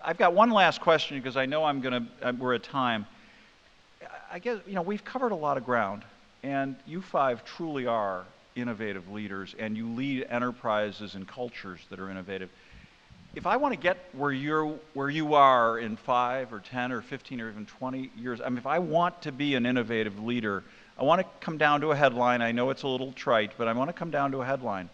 I've got one last question because I know we're at time. I guess, we've covered a lot of ground, and you five truly are innovative leaders, and you lead enterprises and cultures that are innovative. If I want to get where you are in 5 or 10 or 15 or even 20 years, I mean, if I want to be an innovative leader, I want to come down to a headline. I know it's a little trite, but I want to come down to a headline.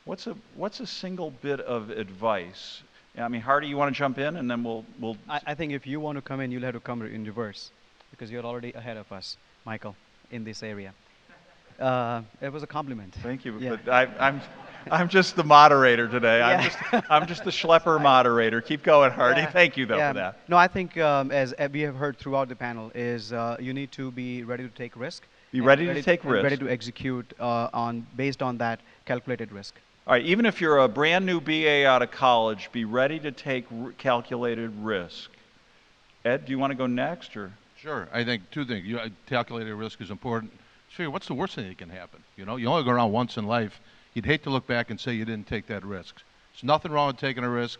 What's a single bit of advice? I mean, Hardy, you want to jump in, and then we'll. I think if you want to come in, you'll have to come in reverse, because you're already ahead of us, Michael, in this area. It was a compliment. Thank you. Yeah. But I'm just the moderator today. Yeah. I'm just the schlepper moderator. Keep going, Hardy. Yeah. Thank you, though, Yeah. for that. No, I think as we have heard throughout the panel is you need to be ready to take risk. Be ready to take risk. Ready to execute based on that calculated risk. All right. Even if you're a brand new BA out of college, be ready to take calculated risk. Ed, do you want to go next, or? Sure. I think two things. Calculated risk is important. Figure, what's the worst thing that can happen? You only go around once in life. You'd hate to look back and say you didn't take that risk. There's nothing wrong with taking a risk,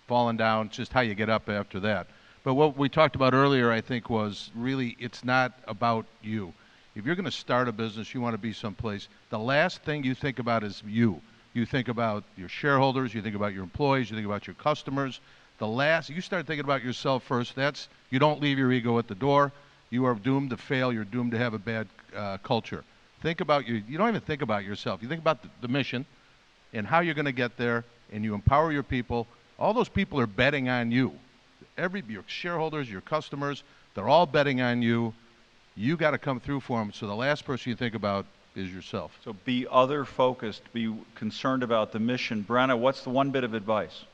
falling down. It's just how you get up after that. But what we talked about earlier, I think, was really it's not about you. If you're going to start a business, you want to be someplace, the last thing you think about is you. You think about your shareholders, you think about your employees, you think about your customers. You start thinking about yourself first. You don't leave your ego at the door. You are doomed to fail. You're doomed to have a bad culture. Think about you don't even think about yourself. You think about the mission and how you're going to get there, and you empower your people. All those people are betting on you. Your shareholders, your customers, they're all betting on you. You got to come through for them. So the last person you think about is yourself. So be other focused, be concerned about the mission. Brenna, what's the one bit of advice?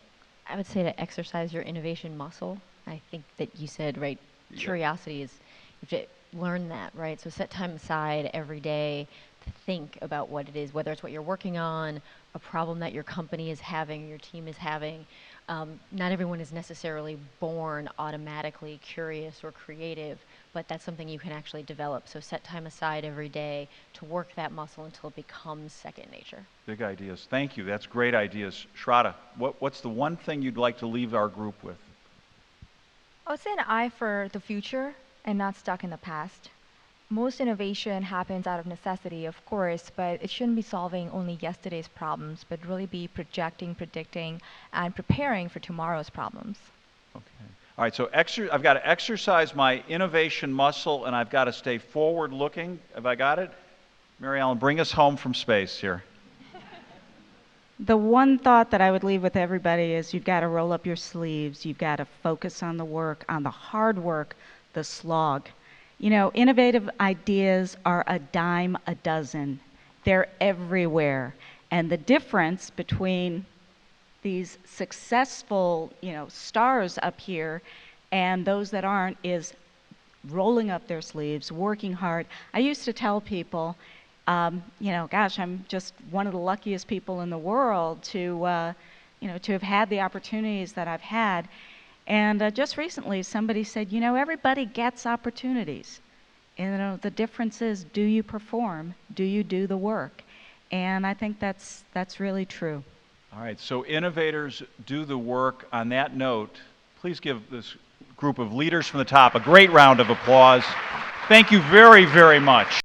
I would say to exercise your innovation muscle. I think that you said, right, curiosity is, you have to learn that, right? So set time aside every day to think about what it is, whether it's what you're working on, a problem that your company is having, your team is having. Not everyone is necessarily born automatically curious or creative, but that's something you can actually develop. So set time aside every day to work that muscle until it becomes second nature. Big ideas. Thank you. That's great ideas. Shradha, what's the one thing you'd like to leave our group with? I would say an eye for the future and not stuck in the past. Most innovation happens out of necessity, of course, but it shouldn't be solving only yesterday's problems, but really be projecting, predicting, and preparing for tomorrow's problems. Okay. All right, so I've got to exercise my innovation muscle, and I've got to stay forward-looking. Have I got it? Mary Ellen, bring us home from space here. The one thought that I would leave with everybody is you've got to roll up your sleeves. You've got to focus on the work, on the hard work, the slog. Innovative ideas are a dime a dozen. They're everywhere. And the difference between these successful, stars up here and those that aren't is rolling up their sleeves, working hard. I used to tell people, gosh, I'm just one of the luckiest people in the world to have had the opportunities that I've had. And just recently, somebody said, everybody gets opportunities. And the difference is, do you perform? Do you do the work? And I think that's really true. All right, so innovators do the work. On that note, please give this group of leaders from the top a great round of applause. Thank you very, very much.